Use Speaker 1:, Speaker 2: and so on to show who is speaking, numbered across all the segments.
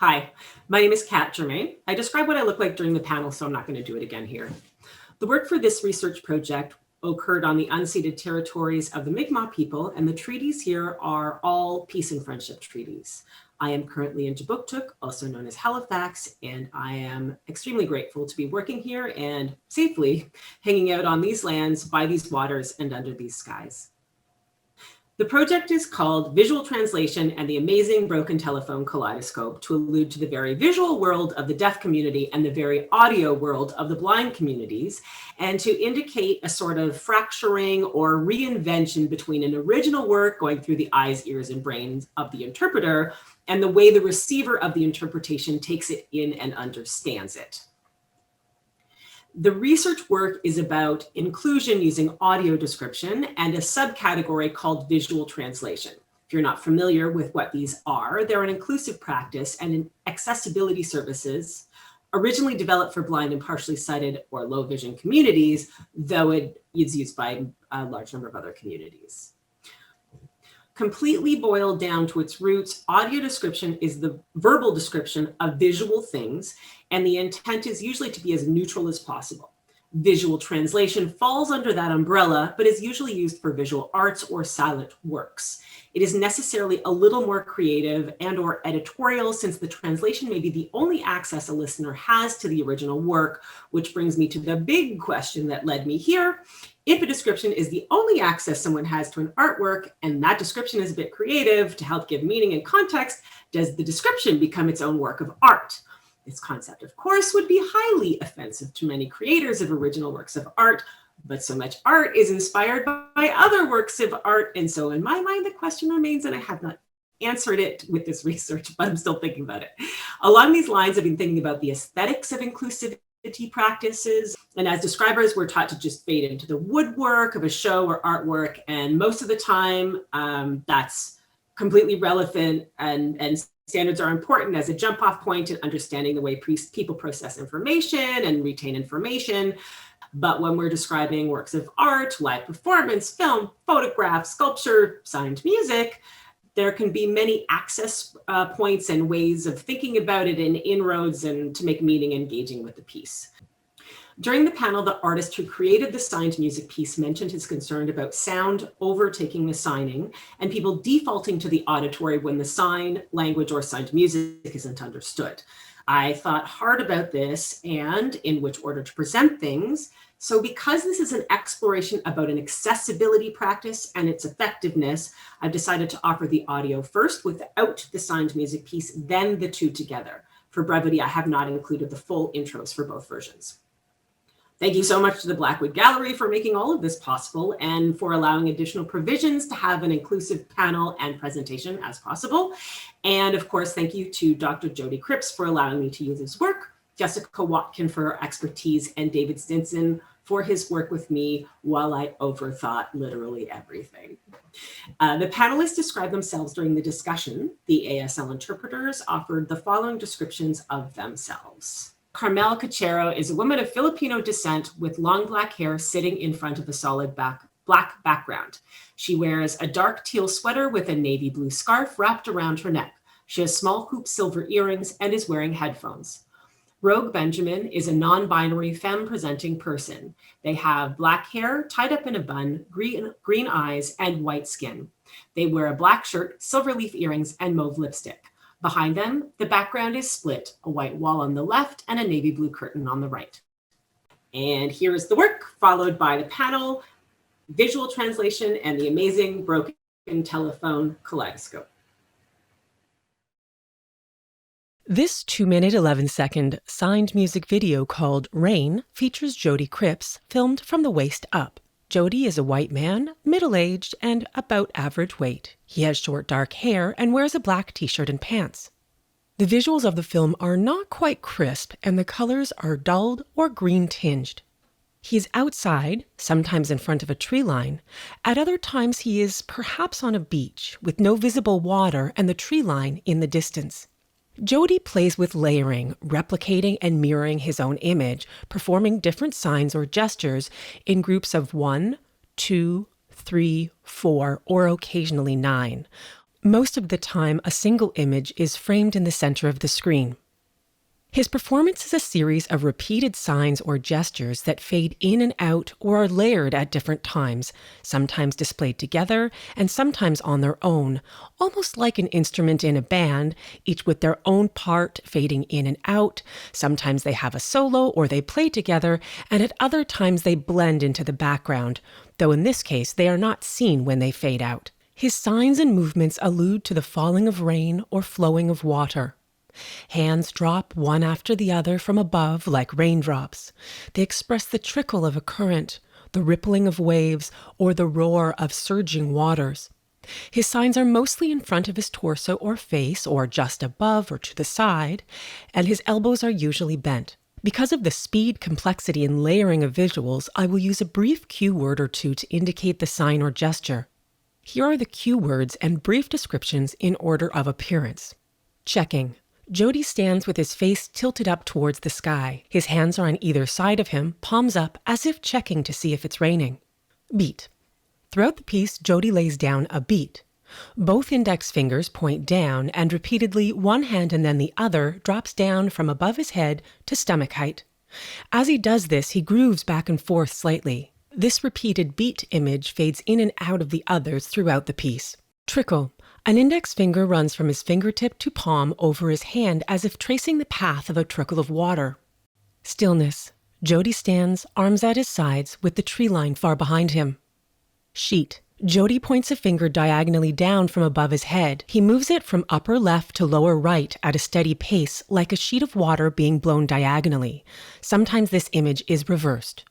Speaker 1: Hi, my name is Kat Germain. I described what I look like during the panel, so I'm not going to do it again here. The work for this research project occurred on the unceded territories of the Mi'kmaq people, and the treaties here are all peace and friendship treaties. I am currently in Kjipuktuk, also known as Halifax, and I am extremely grateful to be working here and safely hanging out on these lands, by these waters, and under these skies. The project is called Visual Translation and the Amazing Broken Telephone Kaleidoscope to allude to the very visual world of the deaf community and the very audio world of the blind communities, and to indicate a sort of fracturing or reinvention between an original work going through the eyes, ears, and brains of the interpreter and the way the receiver of the interpretation takes it in and understands it. The research work is about inclusion using audio description and a subcategory called visual translation. If you're not familiar with what these are, they're an inclusive practice and an accessibility services originally developed for blind and partially sighted or low vision communities, though it is used by a large number of other communities. Completely boiled down to its roots, audio description is the verbal description of visual things, and the intent is usually to be as neutral as possible. Visual translation falls under that umbrella, but is usually used for visual arts or silent works. It is necessarily a little more creative and or editorial, since the translation may be the only access a listener has to the original work, which brings me to the big question that led me here. If a description is the only access someone has to an artwork, and that description is a bit creative to help give meaning and context, does the description become its own work of art? This concept, of course, would be highly offensive to many creators of original works of art, but so much art is inspired by other works of art. And so in my mind, the question remains, and I have not answered it with this research, but I'm still thinking about it. Along these lines, I've been thinking about the aesthetics of inclusivity practices. And as describers, we're taught to just fade into the woodwork of a show or artwork. And most of the time, that's completely relevant, and standards are important as a jump off point in understanding the way people process information and retain information. But when we're describing works of art, live performance, film, photograph, sculpture, signed music, there can be many access points and ways of thinking about it and inroads and to make meaning engaging with the piece. During the panel, the artist who created the signed music piece mentioned his concern about sound overtaking the signing and people defaulting to the auditory when the sign language or signed music isn't understood. I thought hard about this and in which order to present things. So because this is an exploration about an accessibility practice and its effectiveness, I've decided to offer the audio first without the signed music piece, then the two together. For brevity, I have not included the full intros for both versions. Thank you so much to the Blackwood Gallery for making all of this possible and for allowing additional provisions to have an inclusive panel and presentation as possible. And of course, thank you to Dr. Jody Cripps for allowing me to use his work, Jessica Watkin for her expertise, and David Stinson for his work with me while I overthought literally everything. The panelists described themselves during the discussion. The ASL interpreters offered the following descriptions of themselves. Carmel Cachero is a woman of Filipino descent with long black hair sitting in front of a solid black background. She wears a dark teal sweater with a navy blue scarf wrapped around her neck. She has small hoop silver earrings and is wearing headphones. Rogue Benjamin is a non-binary femme-presenting person. They have black hair tied up in a bun, green eyes, and white skin. They wear a black shirt, silver leaf earrings, and mauve lipstick. Behind them, the background is split, a white wall on the left and a navy blue curtain on the right. And here is the work, followed by the panel, visual translation, and the amazing broken telephone kaleidoscope.
Speaker 2: This 2-minute, 11-second signed music video called Rain features Jody Cripps, filmed from the waist up. Jody is a white man, middle-aged, and about average weight. He has short dark hair and wears a black t-shirt and pants. The visuals of the film are not quite crisp, and the colors are dulled or green-tinged. He is outside, sometimes in front of a tree line. At other times he is perhaps on a beach, with no visible water and the tree line in the distance. Jody plays with layering, replicating and mirroring his own image, performing different signs or gestures in groups of 1, 2, 3, 4, or occasionally 9. Most of the time, a single image is framed in the center of the screen. His performance is a series of repeated signs or gestures that fade in and out or are layered at different times, sometimes displayed together and sometimes on their own, almost like an instrument in a band, each with their own part fading in and out. Sometimes they have a solo or they play together, and at other times they blend into the background, though in this case they are not seen when they fade out. His signs and movements allude to the falling of rain or flowing of water. Hands drop one after the other from above like raindrops. They express the trickle of a current, the rippling of waves, or the roar of surging waters. His signs are mostly in front of his torso or face, or just above or to the side, and his elbows are usually bent. Because of the speed, complexity, and layering of visuals, I will use a brief cue word or two to indicate the sign or gesture. Here are the cue words and brief descriptions in order of appearance. Checking. Jody stands with his face tilted up towards the sky. His hands are on either side of him, palms up, as if checking to see if it's raining. Beat. Throughout the piece, Jody lays down a beat. Both index fingers point down, and repeatedly one hand and then the other drops down from above his head to stomach height. As he does this, he grooves back and forth slightly. This repeated beat image fades in and out of the others throughout the piece. Trickle. An index finger runs from his fingertip to palm over his hand as if tracing the path of a trickle of water. Stillness. Jody stands, arms at his sides, with the tree line far behind him. Sheet. Jody points a finger diagonally down from above his head. He moves it from upper left to lower right at a steady pace, like a sheet of water being blown diagonally. Sometimes this image is reversed.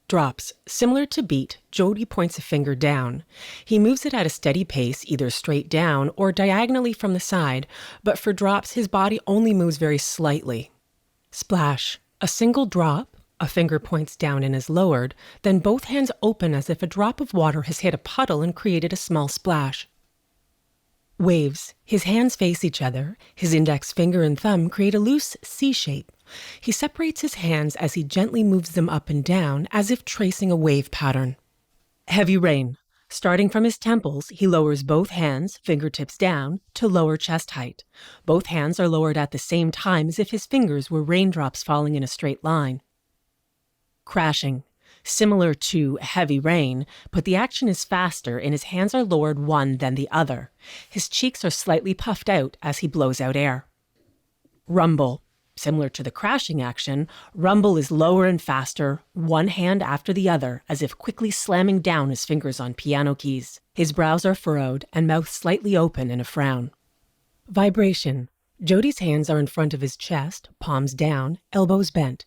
Speaker 2: Drops. Similar to beat, Jody points a finger down. He moves it at a steady pace, either straight down or diagonally from the side, but for drops, his body only moves very slightly. Splash. A single drop, a finger points down and is lowered, then both hands open as if a drop of water has hit a puddle and created a small splash. Waves. His hands face each other. His index finger and thumb create a loose C shape. He separates his hands as he gently moves them up and down, as if tracing a wave pattern. Heavy rain. Starting from his temples, he lowers both hands, fingertips down, to lower chest height. Both hands are lowered at the same time as if his fingers were raindrops falling in a straight line. Crashing. Similar to heavy rain, but the action is faster and his hands are lowered one then the other. His cheeks are slightly puffed out as he blows out air. Rumble. Similar to the crashing action, rumble is lower and faster, one hand after the other, as if quickly slamming down his fingers on piano keys. His brows are furrowed and mouth slightly open in a frown. Vibration. Jody's hands are in front of his chest, palms down, elbows bent.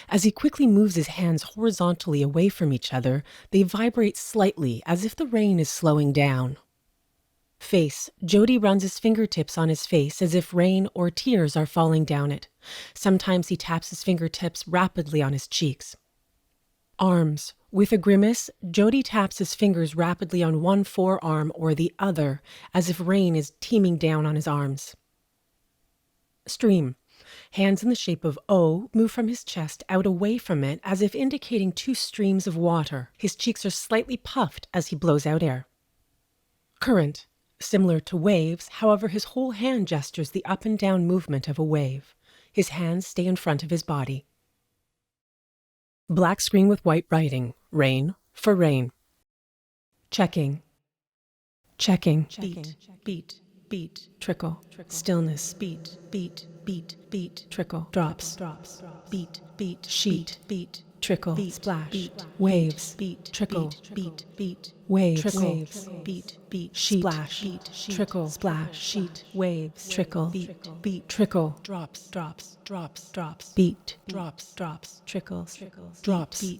Speaker 2: As he quickly moves his hands horizontally away from each other, they vibrate slightly as if the rain is slowing down. Face. Jody runs his fingertips on his face as if rain or tears are falling down it. Sometimes he taps his fingertips rapidly on his cheeks. Arms. With a grimace, Jody taps his fingers rapidly on one forearm or the other, as if rain is teeming down on his arms. Stream. Hands in the shape of O move from his chest out away from it as if indicating two streams of water. His cheeks are slightly puffed as he blows out air. Current. Similar to waves, however, his whole hand gestures the up and down movement of a wave. His hands stay in front of his body. Black screen with white writing. Rain for rain. Checking. Checking. Beat. Beat. Beat. Trickle. Stillness. Beat. Beat. Beat. Beat. Trickle. Drops. Beat. Beat. Sheet. Beat. Trickle. Splash. Waves. Beat. Trickle. Beat. Waves. Waves. Beat. Sheet. Splash. Trickle. Splash. Sheet. Waves. Trickle. Beat. Trickle. Drops. Beat. Trickle. Drops. Beat.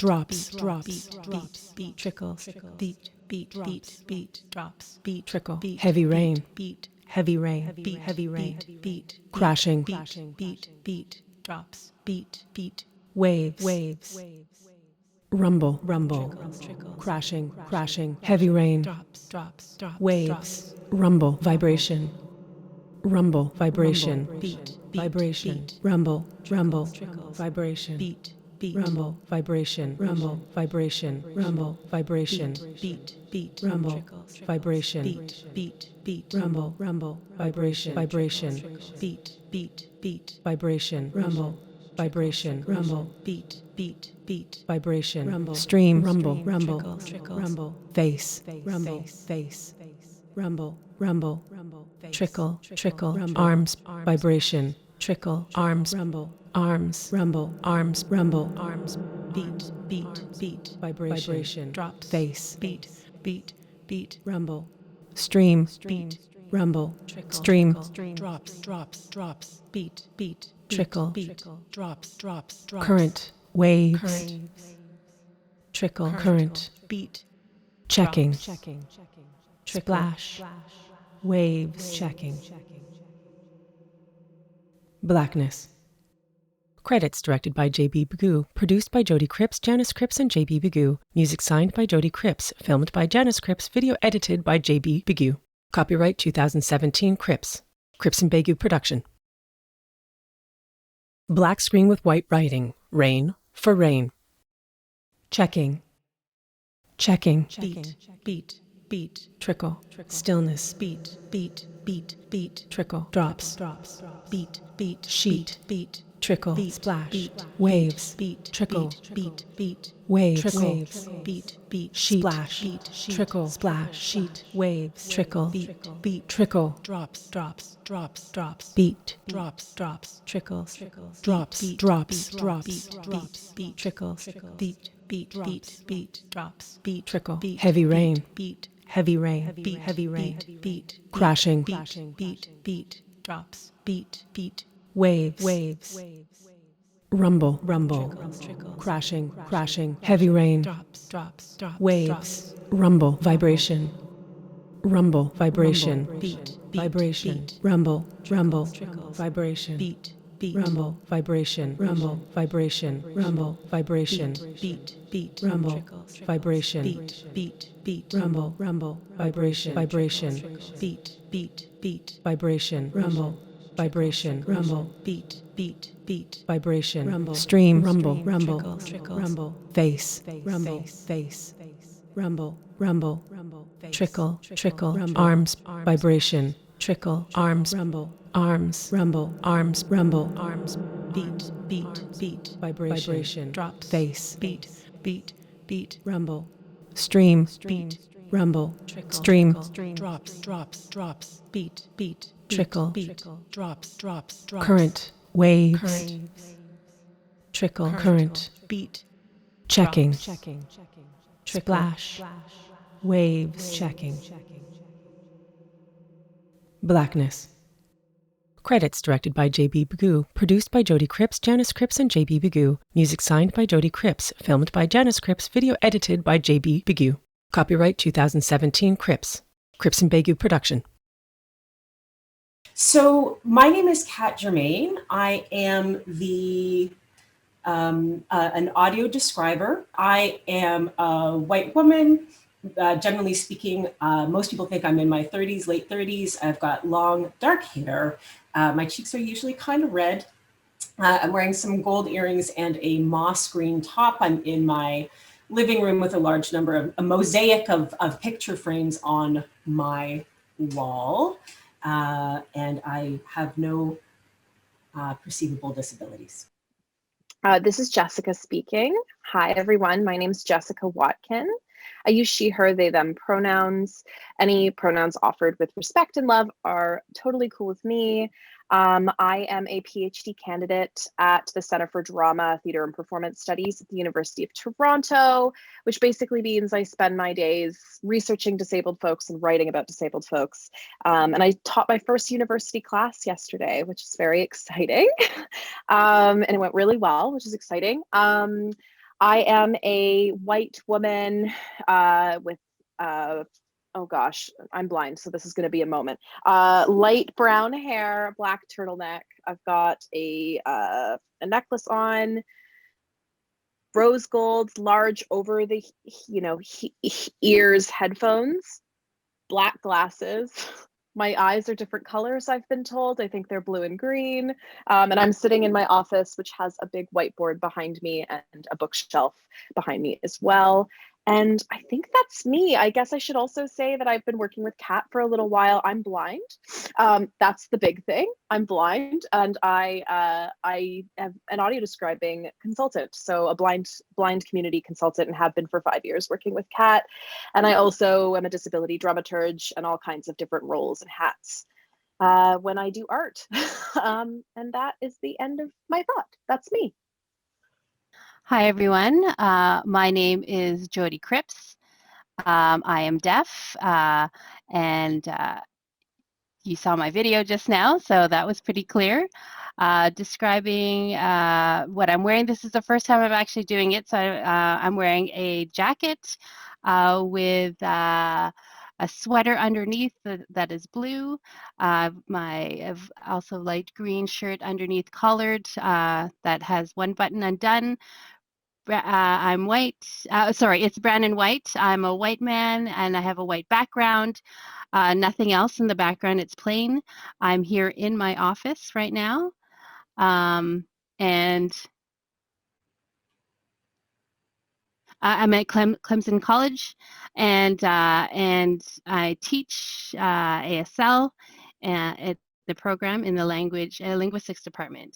Speaker 2: Trickle. Beat. Drops. Beat. Trickle. Heavy rain. Heavy rain. Heavy rain. Beat. Crashing. Beat. Drops. Beat. Waves. Rumble. Crashing. Heavy rain. Waves. Rumble. Vibration. Beat. Vibration. Rumble. Vibration. beat, rumble, vibration, rumble, vibration, rumble, vibration, beat, beat, rumble, vibration, beat, beat, beat, rumble, rumble, vibration, vibration, beat, beat, beat, vibration, rumble, vibration, rumble, beat, beat, beat, vibration, rumble, stream, rumble, rumble, rumble, face, rumble, face, rumble, rumble, trickle, trickle, arms, vibration, trickle, arms, rumble, arms, rumble, arms, rumble, arms, beat, beat, beat, vibration, drop, face, beat, beat, beat, rumble, stream, beat, rumble, stream, drops, drops, drops, beat, beat, trickle, beat, drops, drops, drops, current, waves, trickle, current, beat, checking, splash, waves, checking, blackness. Credits directed by J.B. Bagoo, produced by Jody Cripps, Janice Cripps, and J.B. Bagoo. Music signed by Jody Cripps, filmed by Janice Cripps, video edited by J.B. Bagoo. Copyright 2017 Cripps. Cripps and Bagoo production. Black screen with white writing. Rain for rain. Checking. Checking. Beat. Beat. Beat. Trickle. Stillness. Beat. Beat. Beat. Beat. Trickle. Drops. Drops. Beat. Beat. Sheet. Beat. Trickle. Beat. Splash. Beat. Waves. Beat. Trickle. Beat. Beat. Waves. Trickle. Waves. Beat. Beat. Sheet. Splash. Beat. Trickle. Splash. Sheet. Waves. Trickle. Beat. Beat. Trickle. Drops. Drops. Drops. Drops. Beat. Drops. Drops. Trickle. Drops. Drops. Drops. Beat. Beat. Trickle. Beat. Beat. Beat. Beat. Drops. Beat. Trickle. Heavy rain. Beat. Heavy rain. Beat. Heavy rain. Beat. Crashing. Beat. Beat. Drops. Beat. Beat. Waves. Waves. Rumble. Rumble. Crashing. Crashing. Heavy rain. Drops. Waves. Rumble. Vibration. Rumble. Vibration. Beat. Vibration. Rumble. Rumble. Vibration. Beat. Beat. Rumble. Vibration. Rumble. Vibration. Rumble. Vibration. Beat. Beat. Rumble. Vibration. Beat. Beat. Beat. Rumble. Rumble. Vibration. Vibration. Beat. Beat. Beat. Vibration. Rumble. Vibration. Rumble. Beat. Beat. Beat. Vibration. Rumble. Stream. Rumble. Rumble. Rumble. Face. Rumble. Face. Rumble. Rumble. Trickle. Trickle. Arms. Vibration. Trickle. Arms. Rumble. Arms. Rumble. Arms. Rumble. Arms. Beat. Beat. Beat. Vibration. Drop. Face. Beat. Beat. Beat. Rumble. Stream. Beat. Rumble. Stream. Drops. Drops. Drops. Beat. Beat. Trickle. Beat. Drops. Drops. Drops. Current. Waves. Trickle. Current. Beat. Checking. Splash. Waves. Checking. Blackness. Credits directed by J.B. Bagoo, produced by Jody Cripps, Janice Cripps, and J.B. Bagoo. Music signed by Jody Cripps, filmed by Janice Cripps, video edited by J.B. Bagoo. Copyright 2017 Cripps. Cripps and Bagoo production.
Speaker 1: So my name is Kat Germain. I am an audio describer. I am a white woman. Generally speaking, most people think I'm in my 30s, late 30s. I've got long, dark hair. My cheeks are usually kind of red. I'm wearing some gold earrings and a moss green top. I'm in my living room with a large number of a mosaic of picture frames on my wall. And I have no perceivable disabilities.
Speaker 3: This is Jessica speaking. Hi, everyone. My name is Jessica Watkin. I use she, her, they, them pronouns. Any pronouns offered with respect and love are totally cool with me. I am a PhD candidate at the Center for Drama, Theatre and Performance Studies at the University of Toronto, which basically means I spend my days researching disabled folks and writing about disabled folks. And I taught my first university class yesterday, which is very exciting. And it went really well, which is exciting. I am a white woman with oh gosh, I'm blind, so this is going to be a moment. Light brown hair, black turtleneck. I've got a necklace on, rose gold, large over the ears headphones, black glasses, My eyes are different colors, I've been told. I think they're blue and green. And I'm sitting in my office, which has a big whiteboard behind me and a bookshelf behind me as well. And I think that's me. I guess I should also say that I've been working with Kat for a little while. I'm blind. That's the big thing. I'm blind, and I am an audio describing consultant, so a blind community consultant, and have been for 5 years working with Kat. And I also am a disability dramaturge and all kinds of different roles and hats when I do art. And that is the end of my thought. That's me.
Speaker 4: Hi, everyone. My name is Jody Cripps. I am deaf, and you saw my video just now, so that was pretty clear. Describing what I'm wearing. This is the first time I'm actually doing it, so I'm wearing a jacket with a sweater underneath that is blue. I've also light green shirt underneath collared that has one button undone. I'm white. Sorry, it's brown and white. I'm a white man and I have a white background. Nothing else in the background. It's plain. I'm here in my office right now. And I'm at Clemson College, and I teach ASL at the program in the linguistics department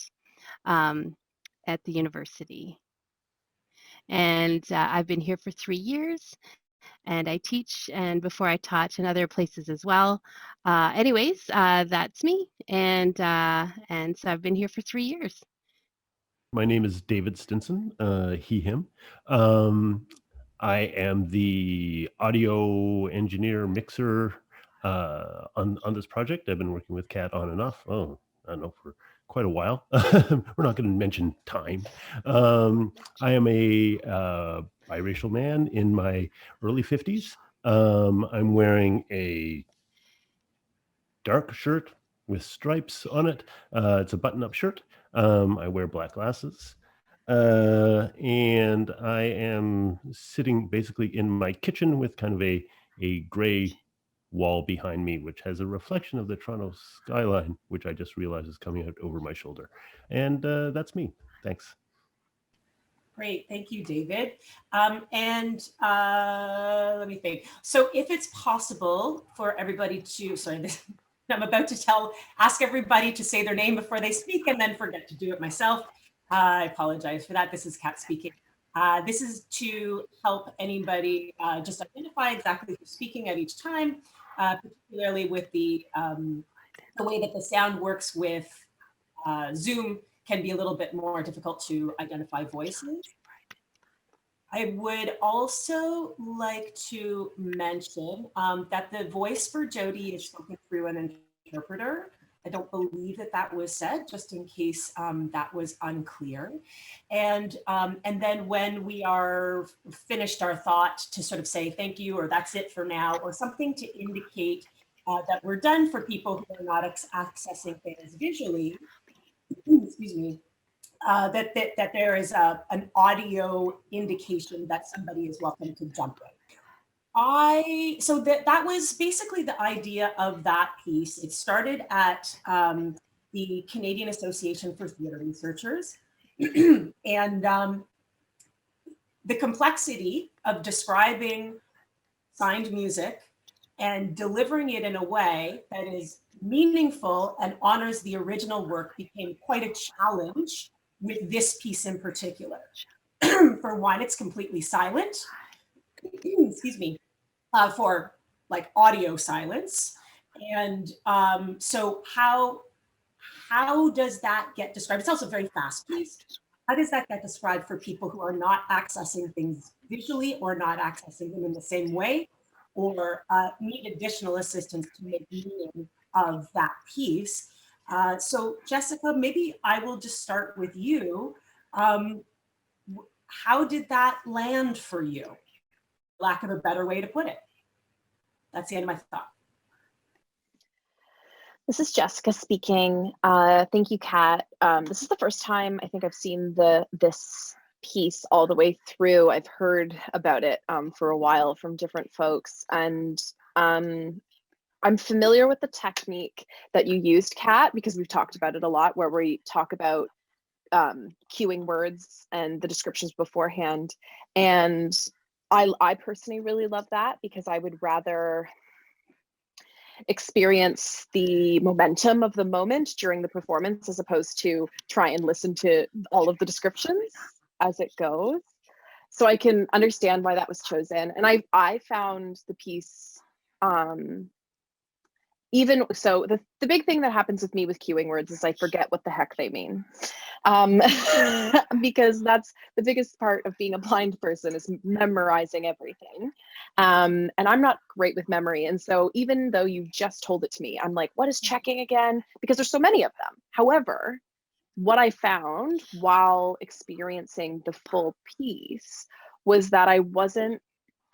Speaker 4: at the university. And I've been here for 3 years, and I teach, and before I taught in other places as well. Anyways, that's me, and so I've been here for 3 years.
Speaker 5: My name is David Stinson, he, him. I am the audio engineer mixer on this project. I've been working with Kat on and off. Oh, I don't know, for quite a while. We're not going to mention time. I am a biracial man in my early 50s. I'm wearing a dark shirt with stripes on it. It's a button-up shirt. I wear black glasses. And I am sitting basically in my kitchen with kind of a gray wall behind me, which has a reflection of the Toronto skyline, which I just realized is coming out over my shoulder. And that's me. Thanks.
Speaker 1: Great, thank you, David. Let me think. So if it's possible for everybody to, I'm about to ask everybody to say their name before they speak and then forget to do it myself. I apologize for that. This is Kat speaking. This is to help anybody just identify exactly who's speaking at each time, particularly with the way that the sound works with Zoom can be a little bit more difficult to identify voices. I would also like to mention that the voice for Jody is spoken through an interpreter. I don't believe that was said, just in case that was unclear. And then when we are finished our thought, to sort of say thank you, or that's it for now, or something to indicate that we're done for people who are not accessing things visually, excuse me, that there is an audio indication that somebody is welcome to jump in. So that was basically the idea of that piece. It started at the Canadian Association for Theatre Researchers. And the complexity of describing signed music and delivering it in a way that is meaningful and honors the original work became quite a challenge with this piece in particular. For one, it's completely silent. Excuse me. For like audio silence. And so how does that get described? It's also very fast paced. How does that get described for people who are not accessing things visually or not accessing them in the same way, or need additional assistance to make meaning of that piece? So Jessica, maybe I will just start with you. How did that land for you? Lack of a better way to put it. That's the end of my thought.
Speaker 3: This is Jessica speaking. Thank you, Kat. This is the first time I think I've seen this piece all the way through. I've heard about it for a while from different folks, and I'm familiar with the technique that you used, Kat, because we've talked about it a lot, where we talk about cueing words and the descriptions beforehand. And I personally really love that, because I would rather experience the momentum of the moment during the performance as opposed to try and listen to all of the descriptions as it goes. So I can understand why that was chosen. And I found the piece, even so, the big thing that happens with me with cueing words is I forget what the heck they mean. Because that's the biggest part of being a blind person, is memorizing everything. And I'm not great with memory. And so even though you just told it to me, I'm like, what is checking again? Because there's so many of them. However, what I found while experiencing the full piece was that I wasn't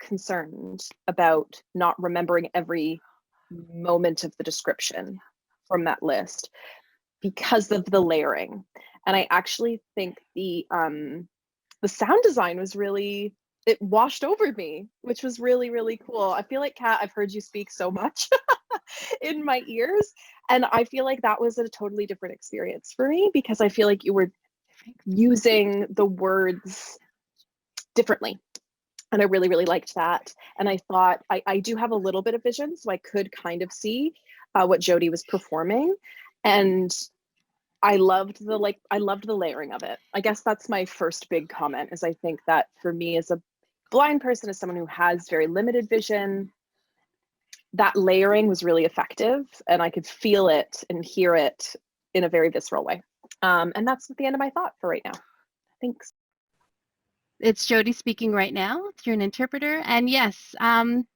Speaker 3: concerned about not remembering every moment of the description from that list because of the layering. And I actually think the sound design was really, it washed over me, which was really, really cool. I feel like, Kat, I've heard you speak so much in my ears, and I feel like that was a totally different experience for me, because I feel like you were using the words differently. And I really, really liked that. And I thought, I do have a little bit of vision, so I could kind of see what Jody was performing. And I loved the layering of it. I guess that's my first big comment, is I think that for me as a blind person, as someone who has very limited vision, that layering was really effective, and I could feel it and hear it in a very visceral way. And that's the end of my thought for right now. Thanks.
Speaker 4: It's Jody speaking right now through an interpreter. And yes, it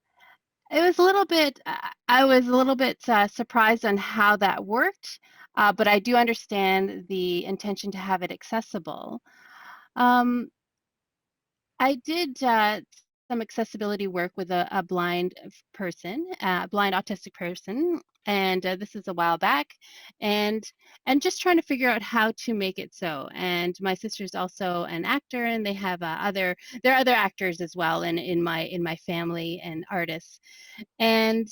Speaker 4: was a little bit, I was a little bit surprised on how that worked, but I do understand the intention to have it accessible. Um, I did some accessibility work with a blind person, blind autistic person, and this is a while back, and just trying to figure out how to make it so. And my sister's also an actor, and they have there are other actors as well in my family, and artists, and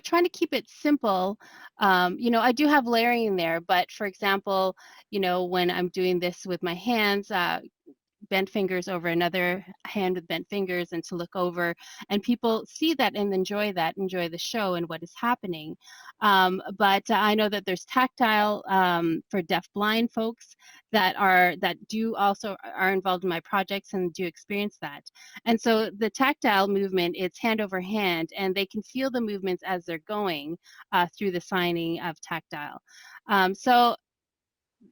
Speaker 4: trying to keep it simple. I do have layering in there, but for example, when I'm doing this with my hands, bent fingers over another hand with bent fingers, and to look over, and people see that and enjoy the show and what is happening. But I know that there's tactile for deaf blind folks that do also are involved in my projects and do experience that. And so the tactile movement, it's hand over hand, and they can feel the movements as they're going through the signing of tactile. So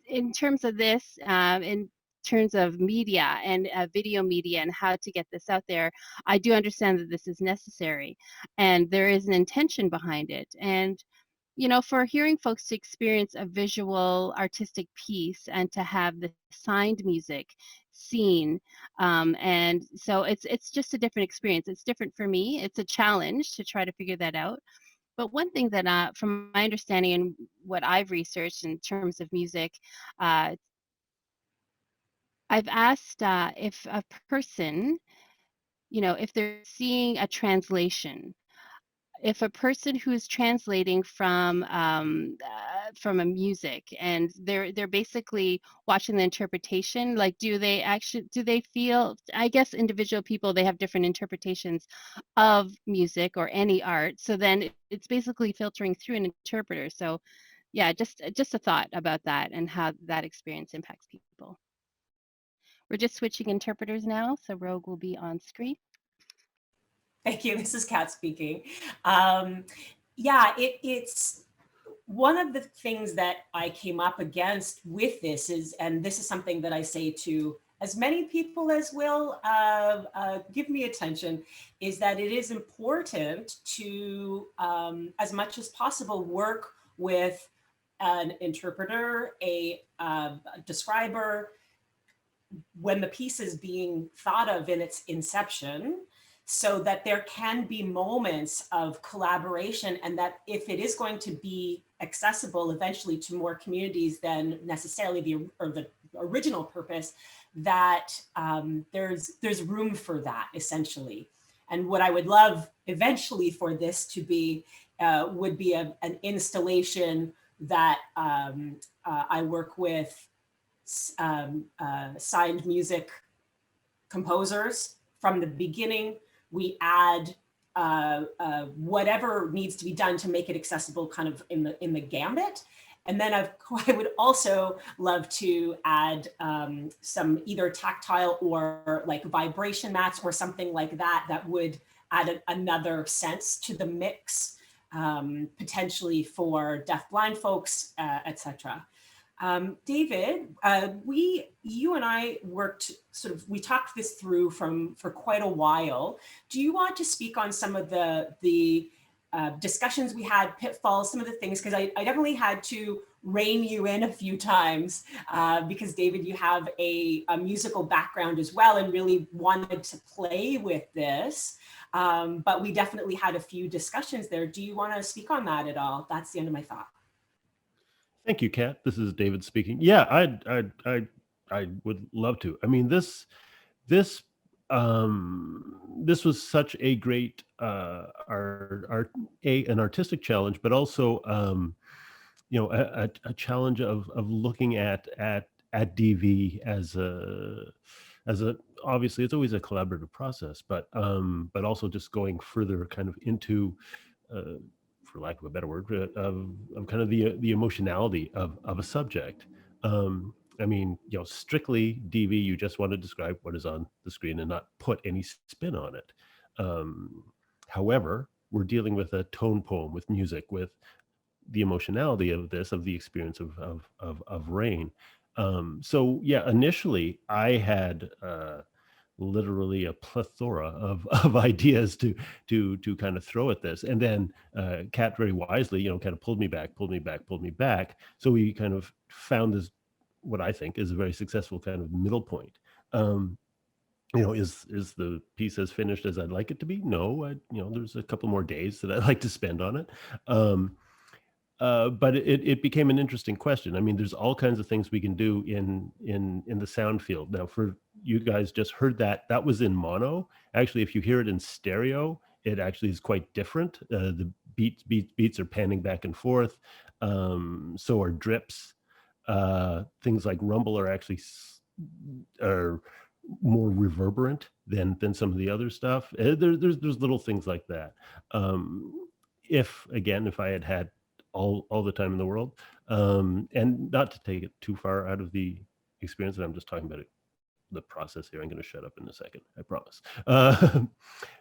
Speaker 4: in terms of this, in terms of media and video media and how to get this out there, I do understand that this is necessary, and there is an intention behind it. And for hearing folks to experience a visual artistic piece and to have the signed music seen, and so it's just a different experience. It's different for me. It's a challenge to try to figure that out. But one thing that, from my understanding and what I've researched in terms of music, uh, I've asked if a person, if they're seeing a translation, if a person who is translating from a music, and they're basically watching the interpretation, like do they feel, I guess individual people, they have different interpretations of music or any art, so then it's basically filtering through an interpreter. So yeah, just a thought about that and how that experience impacts people. We're just switching interpreters now, so Rogue will be on screen.
Speaker 1: Thank you. This is Kat speaking. Yeah, it's one of the things that I came up against with this is, and this is something that I say to as many people as will give me attention, is that it is important to, as much as possible, work with an interpreter, a describer, when the piece is being thought of in its inception, so that there can be moments of collaboration, and that if it is going to be accessible eventually to more communities than necessarily the original purpose, that there's room for that, essentially. And what I would love eventually for this to be would be an installation that I work with signed music composers from the beginning. We add whatever needs to be done to make it accessible kind of in the gambit. And then I would also love to add some either tactile or like vibration mats or something like that would add another sense to the mix, potentially for deaf-blind folks, etc. David, you and I worked we talked this through for quite a while. Do you want to speak on some of the discussions we had, pitfalls, some of the things, because I definitely had to rein you in a few times because David, you have a musical background as well and really wanted to play with this. But we definitely had a few discussions there. Do you want to speak on that at all? That's the end of my thought.
Speaker 5: Thank you, Kat. This is David speaking. Yeah, I would love to. I mean, this was such a great an artistic challenge, but also a challenge of looking at DV as a obviously it's always a collaborative process, but also just going further kind of into for lack of a better word, of kind of the emotionality of a subject. I mean, strictly DV, you just want to describe what is on the screen and not put any spin on it. However, we're dealing with a tone poem, with music, with the emotionality of this, of the experience of rain. So yeah, initially I had literally a plethora of ideas to kind of throw at this, and then Kat very wisely kind of pulled me back. So we kind of found this, what I think is a very successful kind of middle point. Is the piece as finished as I'd like it to be? No, there's a couple more days that I'd like to spend on it. But it became an interesting question. I mean, there's all kinds of things we can do in the sound field. Now, for you guys just heard that was in mono. Actually, if you hear it in stereo, it actually is quite different. The beats are panning back and forth. So are drips. Things like rumble are actually are more reverberant than some of the other stuff. There's little things like that. If I had all the time in the world, and not to take it too far out of the experience, and I'm just talking about the process here. I'm going to shut up in a second, I promise.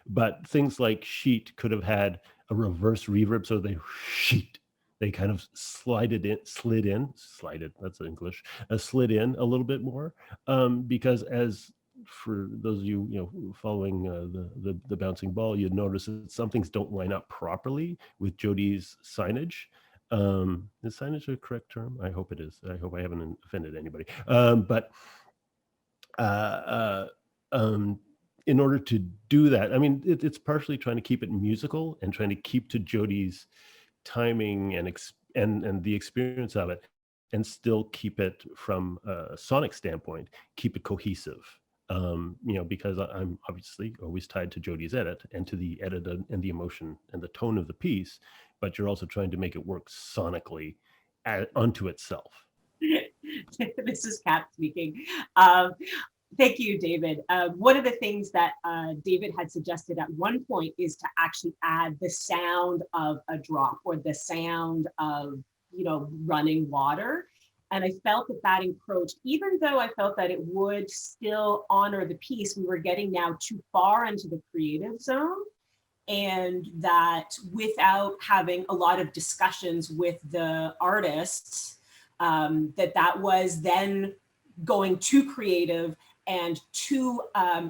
Speaker 5: But things like Sheet could have had a reverse reverb, so they kind of slid in, that's English, slid in a little bit more, because as for those of you following the bouncing ball, you'd notice that some things don't line up properly with Jodi's signage. Is signage a correct term? I hope it is. I hope I haven't offended anybody. But in order to do that, I mean, it's partially trying to keep it musical and trying to keep to Jodi's timing and the experience of it, and still keep it from a sonic standpoint, keep it cohesive. Because I'm obviously always tied to Jodi's edit and to the edit and the emotion and the tone of the piece, but you're also trying to make it work sonically unto itself.
Speaker 1: This is Kat speaking. Thank you, David. One of the things that David had suggested at one point is to actually add the sound of a drop or the sound of, running water. And I felt that encroached, even though I felt that it would still honor the piece, we were getting now too far into the creative zone. And that without having a lot of discussions with the artists, that was then going too creative and too,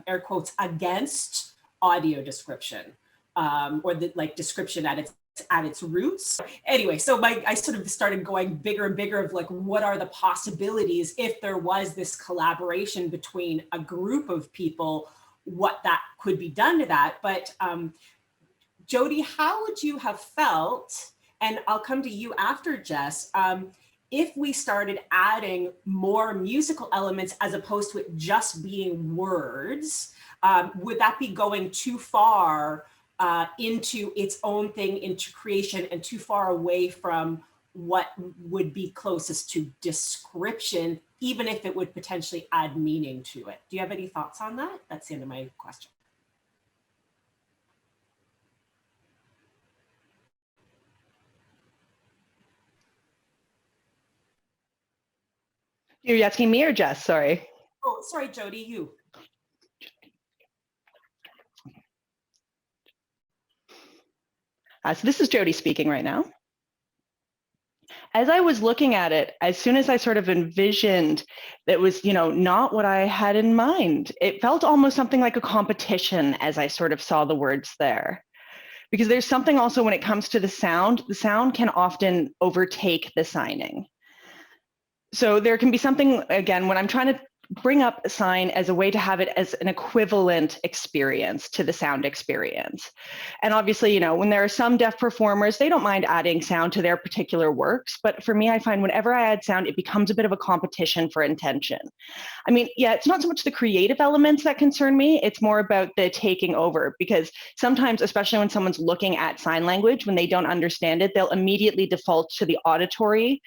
Speaker 1: air quotes, against audio description, or the description at its roots. Anyway, so I sort of started going bigger and bigger of what are the possibilities if there was this collaboration between a group of people, what that could be done to that. But Jodi, how would you have felt, and I'll come to you after Jess, if we started adding more musical elements as opposed to it just being words, Would that be going too far into its own thing, into creation, and too far away from what would be closest to description, even if it would potentially add meaning to it? Do you have any thoughts on that? That's the end of my question.
Speaker 6: You're asking me or Jess? Sorry.
Speaker 1: Oh, sorry, Jody, you.
Speaker 6: So this is Jody speaking right now. As I was looking at it, as soon as I sort of envisioned that was, not what I had in mind, it felt almost something like a competition as I sort of saw the words there. Because there's something also when it comes to the sound can often overtake the signing. So there can be something, again, when I'm trying to bring up a sign as a way to have it as an equivalent experience to the sound experience. And obviously, when there are some deaf performers, they don't mind adding sound to their particular works. But for me, I find whenever I add sound, it becomes a bit of a competition for intention. I mean, yeah, it's not so much the creative elements that concern me. It's more about the taking over, because sometimes, especially when someone's looking at sign language, when they don't understand it, they'll immediately default to the auditory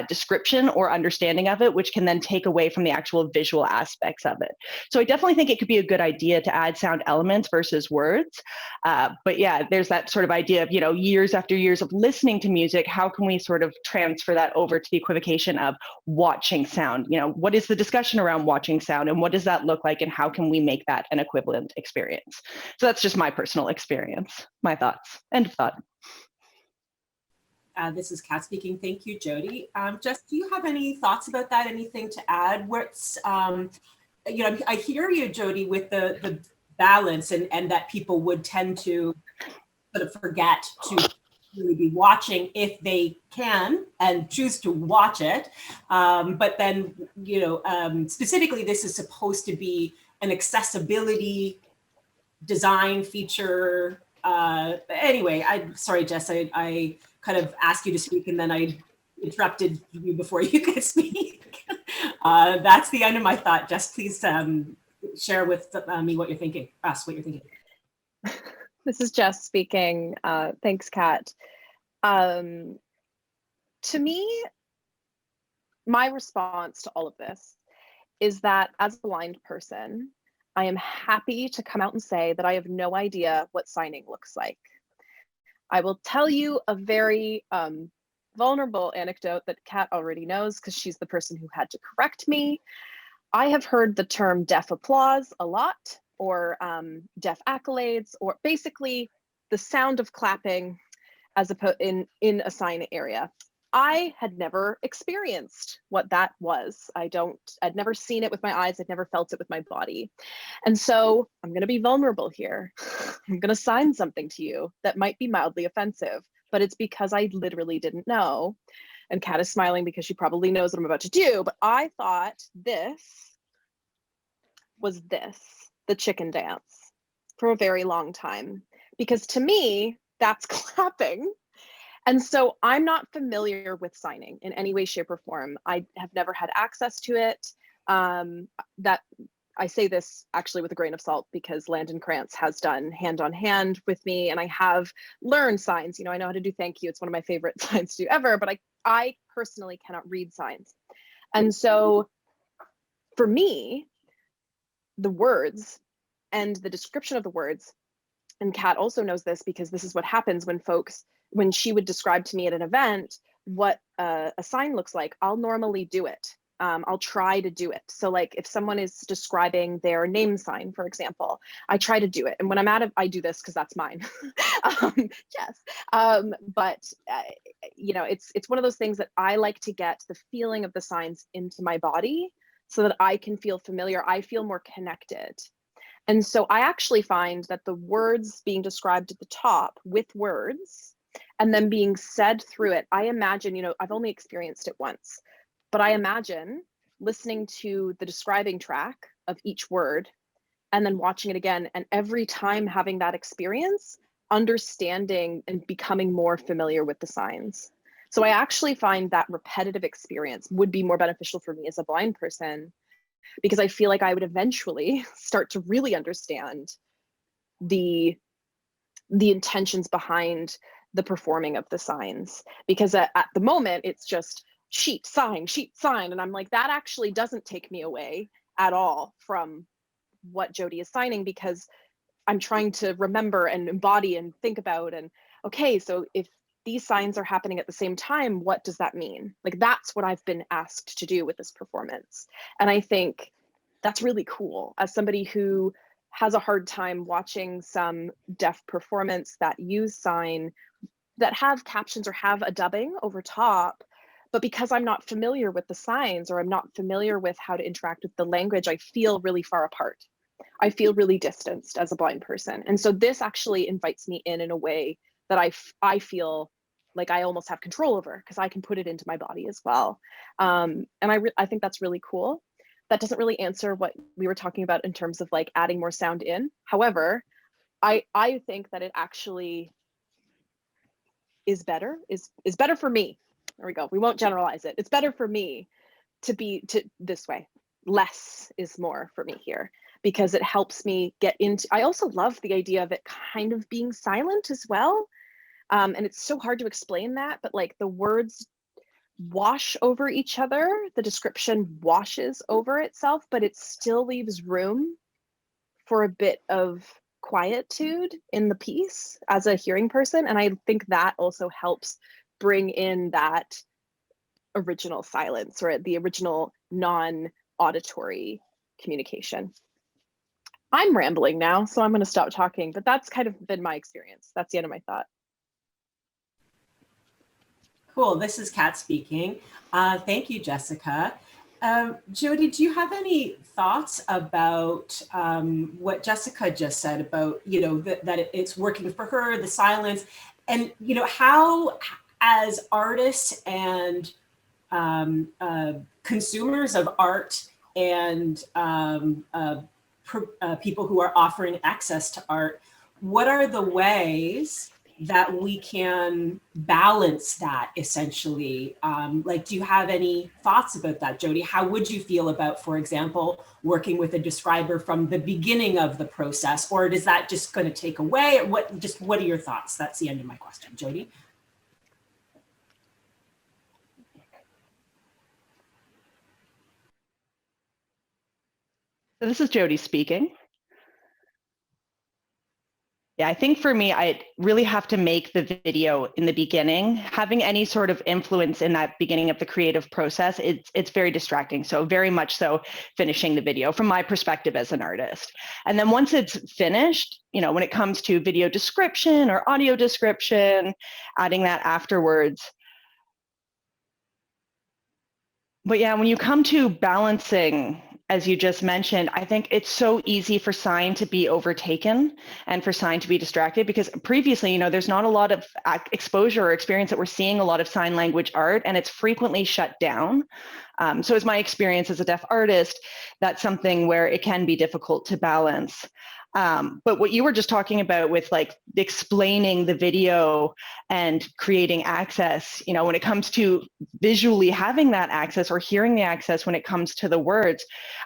Speaker 6: description or understanding of it, which can then take away from the actual visual aspects of it. So I definitely think it could be a good idea to add sound elements versus words. But yeah, there's that sort of idea of, years after years of listening to music, how can we sort of transfer that over to the equivocation of watching sound? What is the discussion around watching sound, and what does that look like, and how can we make that an equivalent experience? So that's just my personal experience, my thoughts. End of thought.
Speaker 1: This is Kat speaking. Thank you, Jody. Jess, do you have any thoughts about that? Anything to add? What's, I hear you, Jody, with the balance and that people would tend to sort of forget to really be watching if they can and choose to watch it. But then, specifically, this is supposed to be an accessibility design feature. Anyway, I'm sorry, Jess, I kind of asked you to speak and then I interrupted you before you could speak. That's the end of my thought. Jess, please share with me what you're thinking, what you're thinking.
Speaker 3: This is Jess speaking. Thanks, Kat. To me, my response to all of this is that as a blind person, I am happy to come out and say that I have no idea what signing looks like. I will tell you a very vulnerable anecdote that Kat already knows because she's the person who had to correct me. I have heard the term deaf applause a lot, or deaf accolades, or basically the sound of clapping as opposed in a sign area. I had never experienced what that was. I'd never seen it with my eyes. I'd never felt it with my body. And so I'm going to be vulnerable here. I'm going to sign something to you that might be mildly offensive, but it's because I literally didn't know. And Kat is smiling because she probably knows what I'm about to do. But I thought this was the chicken dance, for a very long time, because to me, that's clapping. And so I'm not familiar with signing in any way, shape, or form. I have never had access to it. That I say this actually with a grain of salt because Landon Krantz has done hand on hand with me, and I have learned signs. I know how to do thank you. It's one of my favorite signs to do ever, but I personally cannot read signs. And so for me, the words and the description of the words, and Kat also knows this because this is what happens when she would describe to me at an event what a sign looks like, I'll normally do it. I'll try to do it. So like if someone is describing their name sign, for example, I try to do it. And when I'm I do this because that's mine. Yes. But it's one of those things that I like to get the feeling of the signs into my body so that I can feel familiar. I feel more connected. And so I actually find that the words being described at the top with words and then being said through it, I imagine, I've only experienced it once, but I imagine listening to the describing track of each word and then watching it again. And every time having that experience, understanding and becoming more familiar with the signs. So I actually find that repetitive experience would be more beneficial for me as a blind person because I feel like I would eventually start to really understand the intentions behind the performing of the signs. Because at the moment, it's just sheet, sign, and I'm like, that actually doesn't take me away at all from what Jody is signing, because I'm trying to remember and embody and think about, and okay, so if these signs are happening at the same time, what does that mean? Like, that's what I've been asked to do with this performance. And I think that's really cool as somebody who has a hard time watching some deaf performance that use sign, that have captions or have a dubbing over top. But because I'm not familiar with the signs, or I'm not familiar with how to interact with the language, I feel really far apart. I feel really distanced as a blind person. And so this actually invites me in a way that I feel like I almost have control over, because I can put it into my body as well. And I think that's really cool. That doesn't really answer what we were talking about in terms of like adding more sound in. However, I think that it actually is better, is better for me. There we go. We won't generalize it. It's better for me to this way. Less is more for me here, because it helps me get into, I also love the idea of it kind of being silent as well. And it's so hard to explain that, but like the words wash over each other, the description washes over itself, but it still leaves room for a bit of quietude in the piece as a hearing person. And I think that also helps bring in that original silence, or the original non-auditory communication. I'm rambling now, so I'm going to stop talking, but that's kind of been my experience. That's the end of my thought.
Speaker 1: Cool. This is Kat speaking. Thank you, Jessica. Jody, do you have any thoughts about what Jessica just said about, that it's working for her, the silence, and, how as artists and consumers of art and people who are offering access to art, what are the ways that we can balance that essentially? Do you have any thoughts about that, Jody? How would you feel about, for example, working with a describer from the beginning of the process, or is that just going to take away? What are your thoughts? That's the end of my question, Jody.
Speaker 6: So this is Jody speaking. Yeah, I think for me, I really have to make the video in the beginning. Having any sort of influence in that beginning of the creative process, it's very distracting. So very much so finishing the video from my perspective as an artist. And then once it's finished, when it comes to video description or audio description, adding that afterwards. But yeah, when you come to balancing, as you just mentioned, I think it's so easy for sign to be overtaken and for sign to be distracted, because previously, there's not a lot of exposure or experience that we're seeing a lot of sign language art, and it's frequently shut down. So as my experience as a deaf artist, that's something where it can be difficult to balance. But what you were just talking about with like explaining the video and creating access, when it comes to visually having that access or hearing the access when it comes to the words,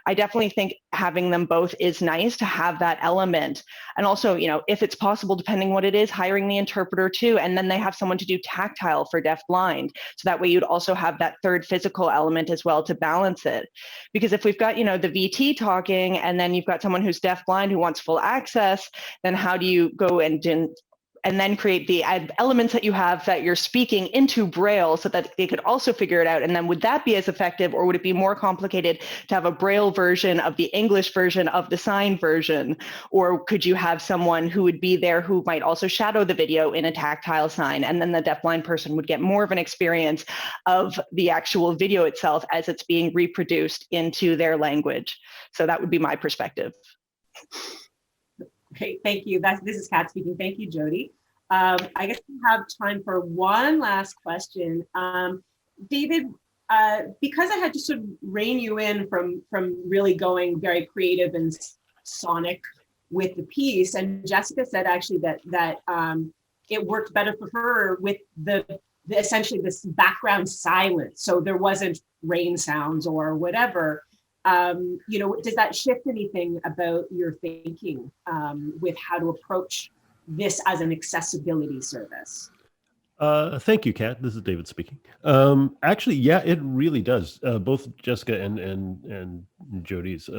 Speaker 6: I definitely think having them both is nice to have that element. And also, if it's possible, depending what it is, hiring the interpreter too, and then they have someone to do tactile for deaf blind. So that way you'd also have that third physical element as well to balance it. Because if we've got, the VT talking, and then you've got someone who's deaf blind who wants full access, then how do you go and then create the elements that you have that you're speaking into Braille so that they could also figure it out? And then would that be as effective, or would it be more complicated to have a Braille version of the English version of the sign version? Or could you have someone who would be there who might also shadow the video in a tactile sign, and then the deafblind person would get more of an experience of the actual video itself as it's being reproduced into their language? So that would be my perspective.
Speaker 1: Okay, thank you. This is Kat speaking. Thank you, Jody. I guess we have time for one last question. David, because I had to sort of rein you in from really going very creative and sonic with the piece, and Jessica said actually that it worked better for her with the essentially this background silence, so there wasn't rain sounds or whatever. Does that shift anything about your thinking with how to approach this as an accessibility service?
Speaker 5: Thank you, Kat. This is David speaking. Actually, yeah, it really does. Both Jessica and Jody's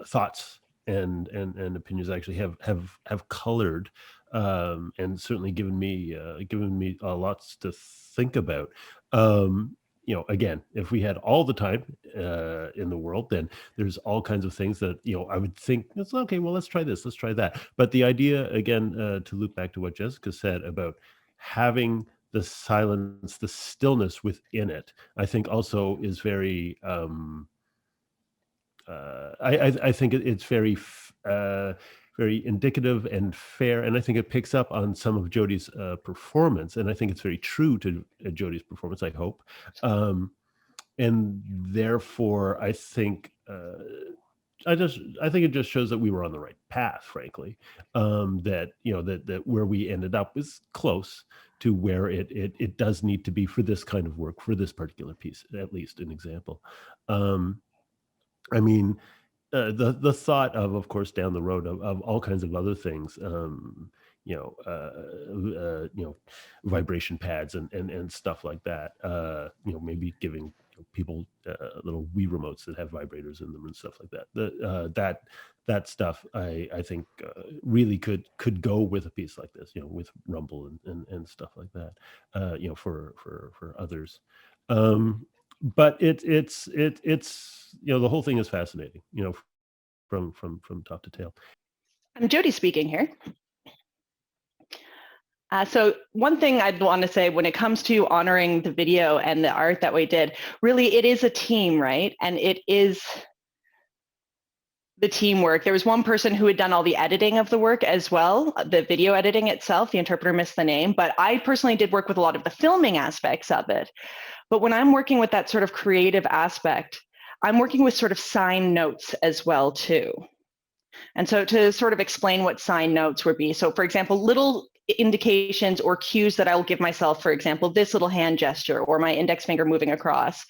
Speaker 5: thoughts and opinions actually have colored and certainly given me lots to think about. Again, if we had all the time in the world, then there's all kinds of things that I would think it's okay. Well, let's try this, let's try that. But the idea, again, to loop back to what Jessica said about having the silence, the stillness within it, I think also is very. I think it's very indicative and fair, and I think it picks up on some of Jody's performance, and I think it's very true to Jody's performance. I hope, and therefore, I think it just shows that we were on the right path, frankly. That where we ended up is close to where it does need to be for this kind of work, for this particular piece, at least an example. I mean, the thought of course, down the road of all kinds of other things, vibration pads and stuff like that. Maybe giving people little Wii remotes that have vibrators in them and stuff like that. That stuff I think really could go with a piece like this, with Rumble and stuff like that, for others. But it's the whole thing is fascinating, from top to tail.
Speaker 6: I'm Jody speaking here. So one thing I'd want to say when it comes to honoring the video and the art that we did, really it is a team, right? And it is the teamwork. There was one person who had done all the editing of the work as well, the video editing itself. The interpreter missed the name, but I personally did work with a lot of the filming aspects of it. But when I'm working with that sort of creative aspect, I'm working with sort of sign notes as well too. And so to sort of explain what sign notes would be, so for example, little indications or cues that I will give myself, for example, this little hand gesture or my index finger moving across.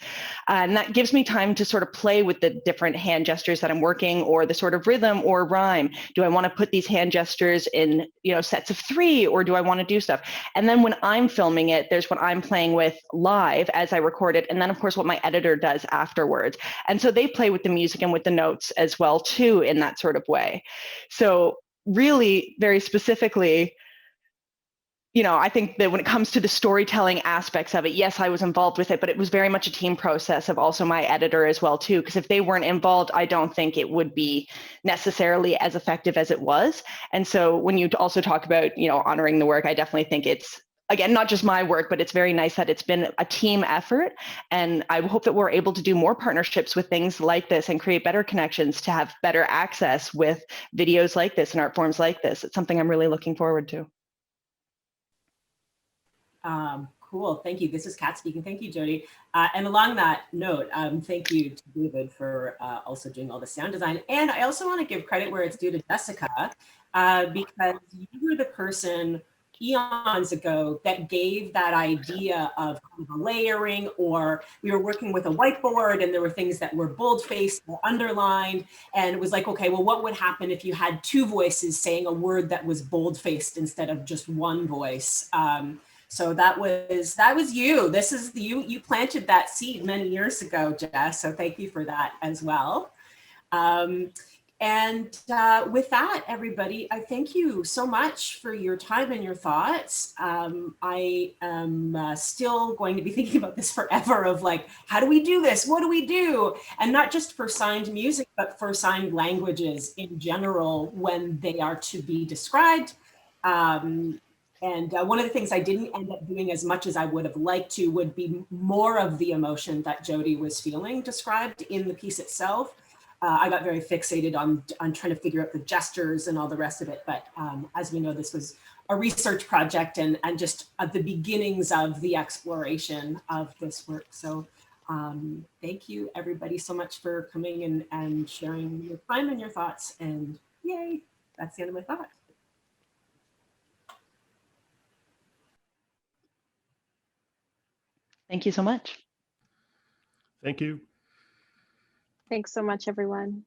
Speaker 6: And that gives me time to sort of play with the different hand gestures that I'm working, or the sort of rhythm or rhyme. Do I want to put these hand gestures in, sets of 3, or do I want to do stuff? And then when I'm filming it, there's what I'm playing with live as I record it. And then of course what my editor does afterwards. And so they play with the music and with the notes as well too, in that sort of way. So really very specifically, I think that when it comes to the storytelling aspects of it, yes, I was involved with it, but it was very much a team process of also my editor as well too, because if they weren't involved, I don't think it would be necessarily as effective as it was. And so when you also talk about, honoring the work, I definitely think it's, again, not just my work, but it's very nice that it's been a team effort. And I hope that we're able to do more partnerships with things like this and create better connections to have better access with videos like this and art forms like this. It's something I'm really looking forward to.
Speaker 1: Cool. Thank you. This is Kat speaking. Thank you, Jody. And along that note, thank you to David for also doing all the sound design. And I also want to give credit where it's due to Jessica, because you were the person eons ago that gave that idea of kind of a layering, or we were working with a whiteboard and there were things that were bold-faced or underlined, and it was like, okay, well, what would happen if you had 2 voices saying a word that was bold-faced instead of just one voice? So that was you. This is you planted that seed many years ago, Jess. So thank you for that as well. With that, everybody, I thank you so much for your time and your thoughts. I am still going to be thinking about this forever of like, how do we do this? What do we do? And not just for signed music, but for signed languages in general when they are to be described. And one of the things I didn't end up doing as much as I would have liked to would be more of the emotion that Jody was feeling described in the piece itself. I got very fixated on trying to figure out the gestures and all the rest of it. But as we know, this was a research project and just at the beginnings of the exploration of this work. So thank you, everybody, so much for coming and sharing your time and your thoughts. And yay, that's the end of my thought.
Speaker 6: Thank you so much.
Speaker 5: Thank you.
Speaker 3: Thanks so much, everyone.